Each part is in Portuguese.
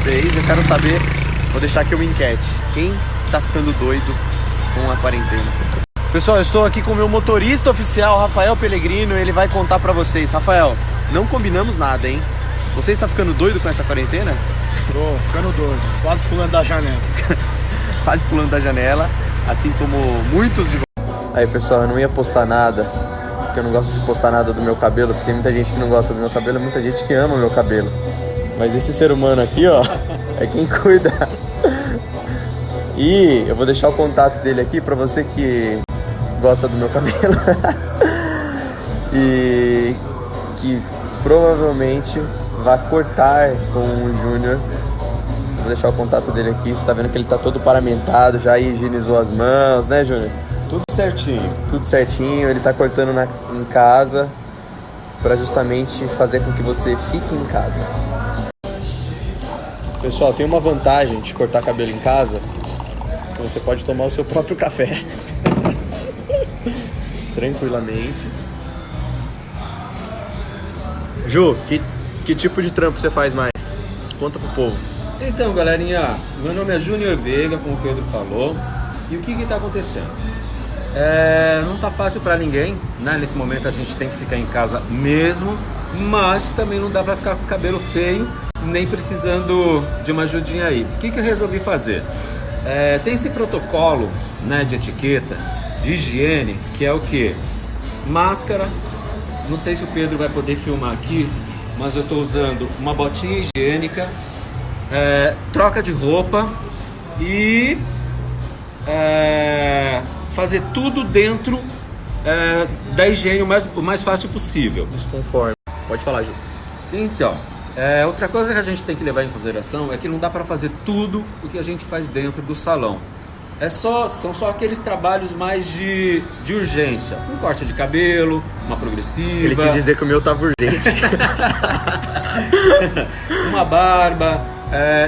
vocês. Eu quero saber, vou deixar aqui uma enquete. Quem tá ficando doido com a quarentena? Pessoal, eu estou aqui com o meu motorista oficial, Rafael Pellegrino. Ele vai contar pra vocês. Rafael, não combinamos nada, hein? Você está ficando doido com essa quarentena? Tô ficando doido, quase pulando da janela. Quase pulando da janela, assim como muitos de vocês. Aí, pessoal, eu não ia postar nada, porque eu não gosto de postar nada do meu cabelo, porque tem muita gente que não gosta do meu cabelo, muita gente que ama o meu cabelo. Mas esse ser humano aqui, ó, é quem cuida. E eu vou deixar o contato dele aqui pra você que gosta do meu cabelo. E que provavelmente vai cortar com o Júnior. Vou deixar o contato dele aqui. Você tá vendo que ele tá todo paramentado, já higienizou as mãos, né, Júnior? Tudo certinho. Tudo certinho. Ele tá cortando em casa pra justamente fazer com que você fique em casa. Pessoal, tem uma vantagem de cortar cabelo em casa, que você pode tomar o seu próprio café. Tranquilamente. Ju, que tipo de trampo você faz mais? Conta pro povo. Então, galerinha, meu nome é Júnior Veiga, como o Pedro falou. E o que está acontecendo? Não tá fácil para ninguém, né? Nesse momento a gente tem que ficar em casa mesmo, mas também não dá para ficar com o cabelo feio, nem precisando de uma ajudinha aí. O que eu resolvi fazer? Tem esse protocolo, né, de etiqueta, de higiene, que é o quê? Máscara, não sei se o Pedro vai poder filmar aqui, mas eu estou usando uma botinha higiênica, troca de roupa e fazer tudo dentro da higiene o mais fácil possível. Desconforme. Pode falar, Ju. Então, outra coisa que a gente tem que levar em consideração é que não dá para fazer tudo o que a gente faz dentro do salão. São só aqueles trabalhos mais de urgência. Um corte de cabelo, uma progressiva. Ele quis dizer que o meu tava urgente. Uma barba.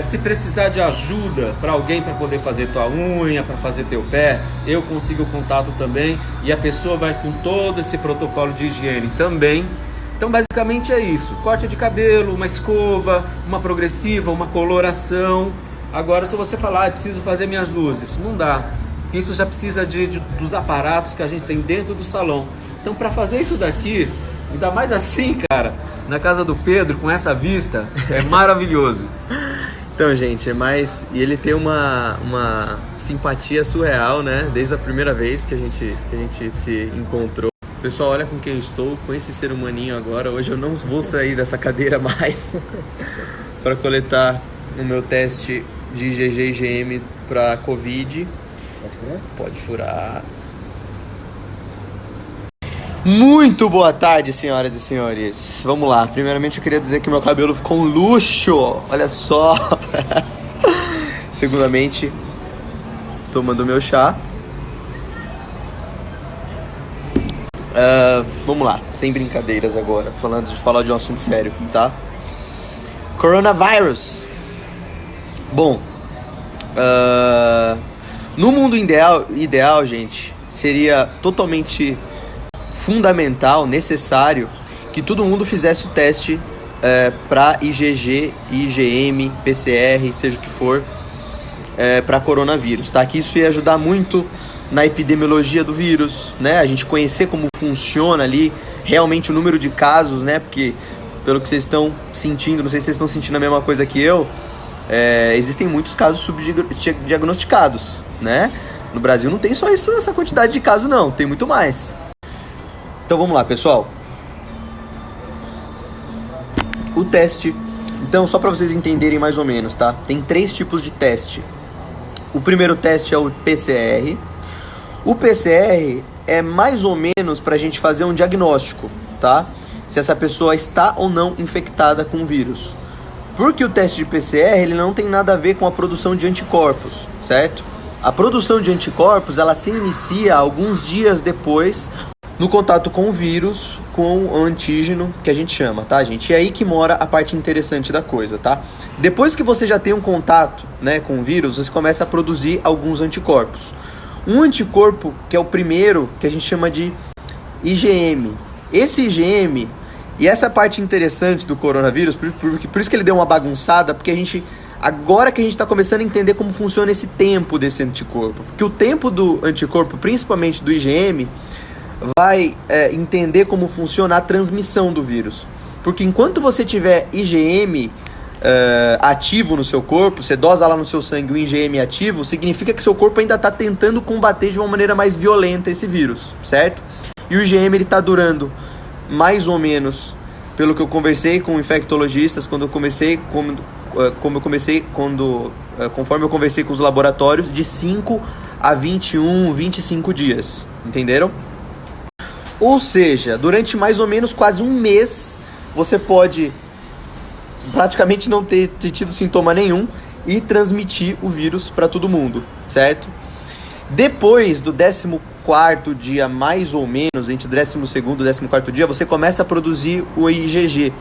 Se precisar de ajuda para alguém para poder fazer tua unha, para fazer teu pé, eu consigo o contato também. E a pessoa vai com todo esse protocolo de higiene também. Então basicamente é isso, corte de cabelo, uma escova, uma progressiva, uma coloração. Agora se você falar, preciso fazer minhas luzes, não dá. Isso já precisa dos aparatos que a gente tem dentro do salão. Então para fazer isso daqui, ainda mais assim, cara, na casa do Pedro, com essa vista, é maravilhoso. Então, gente, e ele tem uma simpatia surreal, né? Desde a primeira vez que a gente se encontrou. Pessoal, olha com quem eu estou, com esse ser humaninho agora. Hoje eu não vou sair dessa cadeira mais para coletar o meu teste de IgG e IgM para Covid. Pode furar? Pode furar. Muito boa tarde, senhoras e senhores. Vamos lá. Primeiramente eu queria dizer que meu cabelo ficou um luxo. Olha só. Segundamente, tomando meu chá. Vamos lá, sem brincadeiras agora, falar de um assunto sério, tá? Coronavírus. Bom, no mundo ideal, gente, seria totalmente fundamental, necessário, que todo mundo fizesse o teste para IgG, IgM, PCR, seja o que for, para coronavírus, tá? Que isso ia ajudar muito na epidemiologia do vírus, né? A gente conhecer como funciona ali realmente o número de casos, né? Porque pelo que vocês estão sentindo, não sei se vocês estão sentindo a mesma coisa que eu, existem muitos casos subdiagnosticados, né? No Brasil não tem só essa quantidade de casos não, tem muito mais. Então vamos lá, pessoal. O teste, então só para vocês entenderem mais ou menos, tá? Tem 3 tipos de teste. O primeiro teste é o PCR. O PCR é mais ou menos para a gente fazer um diagnóstico, tá? Se essa pessoa está ou não infectada com o vírus. Porque o teste de PCR ele não tem nada a ver com a produção de anticorpos, certo? A produção de anticorpos ela se inicia alguns dias depois no contato com o vírus, com o antígeno que a gente chama, tá, gente? E é aí que mora a parte interessante da coisa, tá? Depois que você já tem um contato, né, com o vírus, você começa a produzir alguns anticorpos. Um anticorpo, que é o primeiro, que a gente chama de IgM. Esse IgM, e essa parte interessante do coronavírus, por isso que ele deu uma bagunçada, porque Agora que a gente está começando a entender como funciona esse tempo desse anticorpo. Porque o tempo do anticorpo, principalmente do IgM, vai entender como funciona a transmissão do vírus. Porque enquanto você tiver IgM ativo no seu corpo, você dosa lá no seu sangue o IgM ativo, significa que seu corpo ainda está tentando combater de uma maneira mais violenta esse vírus, certo? E o IgM ele está durando mais ou menos, pelo que eu conversei com infectologistas, conforme eu conversei com os laboratórios, de 5 a 21, 25 dias, entenderam? Ou seja, durante mais ou menos quase um mês, você pode praticamente não ter tido sintoma nenhum e transmitir o vírus para todo mundo, certo? Depois do 14º dia, mais ou menos, entre o 12º e o 14º dia, você começa a produzir o IgG,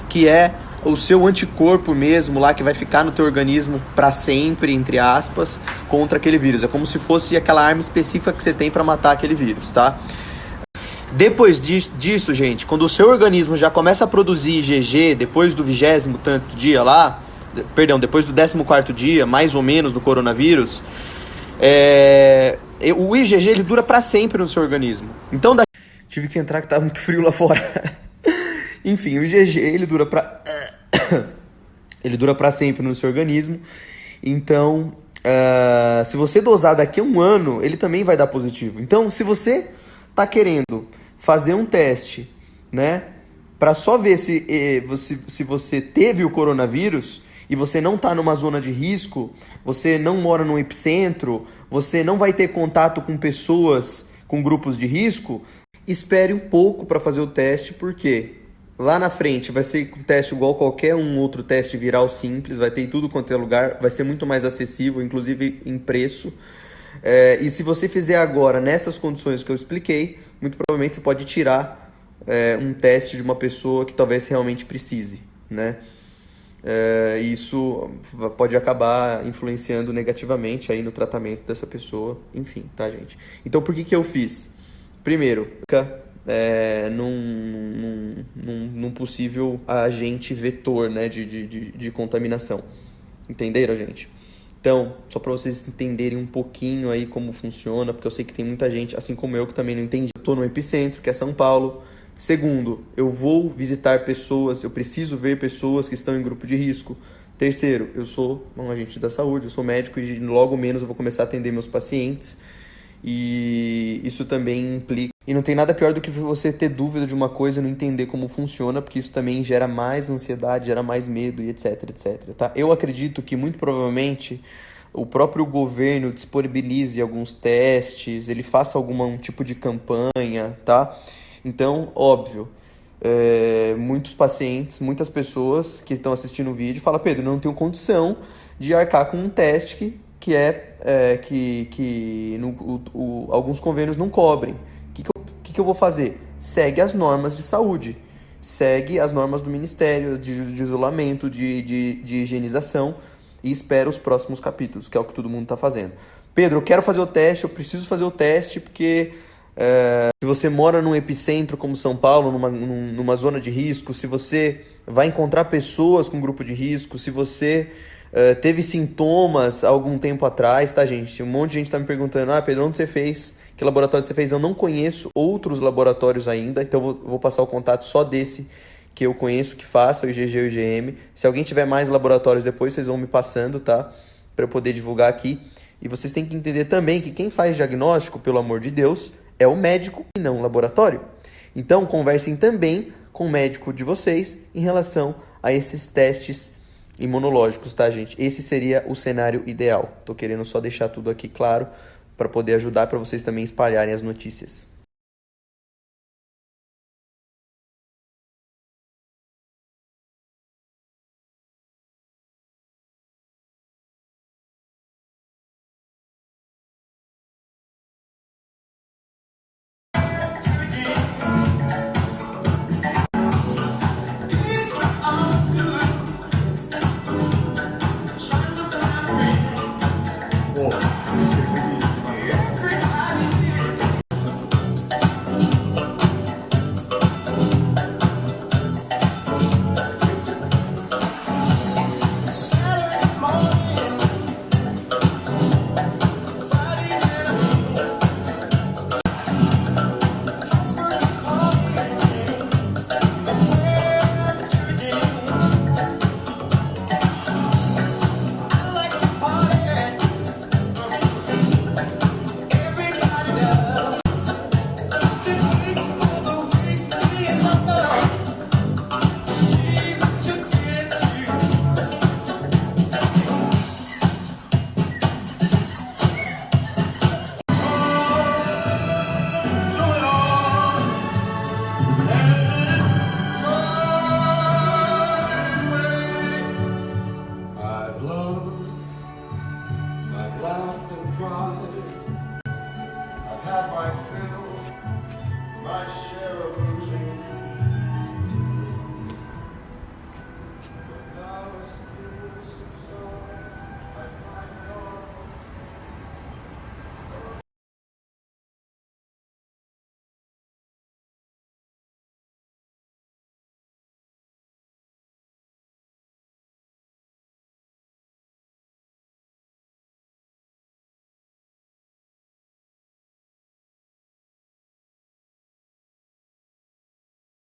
que é o seu anticorpo mesmo lá, que vai ficar no teu organismo para sempre, entre aspas, contra aquele vírus. É como se fosse aquela arma específica que você tem para matar aquele vírus, tá? Depois disso, gente, quando o seu organismo já começa a produzir IgG, depois do 20º tanto dia lá, depois do 14º dia, mais ou menos, do coronavírus, o IgG ele dura para sempre no seu organismo. Então, tive que entrar que tá muito frio lá fora. Enfim, o IgG ele dura para sempre no seu organismo. Então, se você dosar daqui a um ano, ele também vai dar positivo. Então, se você tá querendo fazer um teste, né, para só ver se você teve o coronavírus e você não tá numa zona de risco, você não mora num epicentro, você não vai ter contato com pessoas com grupos de risco, espere um pouco para fazer o teste, porque lá na frente vai ser um teste igual qualquer um outro teste viral simples, vai ter em tudo quanto é lugar, vai ser muito mais acessível, inclusive em preço. E se você fizer agora nessas condições que eu expliquei, muito provavelmente você pode tirar um teste de uma pessoa que talvez realmente precise, né? Isso pode acabar influenciando negativamente aí no tratamento dessa pessoa, enfim, tá, gente? Então, por que eu fiz? Primeiro, num possível agente vetor, né, de contaminação. Entenderam, gente? Então, só para vocês entenderem um pouquinho aí como funciona, porque eu sei que tem muita gente, assim como eu, que também não entende. Eu estou no epicentro, que é São Paulo. Segundo, eu vou visitar pessoas, eu preciso ver pessoas que estão em grupo de risco. Terceiro, eu sou um agente da saúde, eu sou médico e logo menos eu vou começar a atender meus pacientes. E isso também implica... E não tem nada pior do que você ter dúvida de uma coisa e não entender como funciona, porque isso também gera mais ansiedade, gera mais medo e etc, etc. Tá? Eu acredito que muito provavelmente o próprio governo disponibilize alguns testes, ele faça algum tipo de campanha, tá? Então, óbvio, muitos pacientes, muitas pessoas que estão assistindo o vídeo falam: Pedro, eu não tenho condição de arcar com um teste que alguns convênios não cobrem. O que eu vou fazer? Segue as normas de saúde, segue as normas do Ministério de isolamento, de higienização, e espera os próximos capítulos, que é o que todo mundo está fazendo. Pedro, eu quero fazer o teste, eu preciso fazer o teste, porque se você mora num epicentro como São Paulo, numa zona de risco, se você vai encontrar pessoas com grupo de risco, se você teve sintomas há algum tempo atrás, tá, gente? Um monte de gente tá me perguntando: Pedro, onde você fez? Que laboratório você fez? Eu não conheço outros laboratórios ainda, então eu vou passar o contato só desse que eu conheço, que faça o IgG e o IgM. Se alguém tiver mais laboratórios depois, vocês vão me passando, tá? Para eu poder divulgar aqui. E vocês têm que entender também que quem faz diagnóstico, pelo amor de Deus, é o médico e não o laboratório. Então, conversem também com o médico de vocês em relação a esses testes imunológicos, tá, gente? Esse seria o cenário ideal. Tô querendo só deixar tudo aqui claro para poder ajudar, para vocês também espalharem as notícias.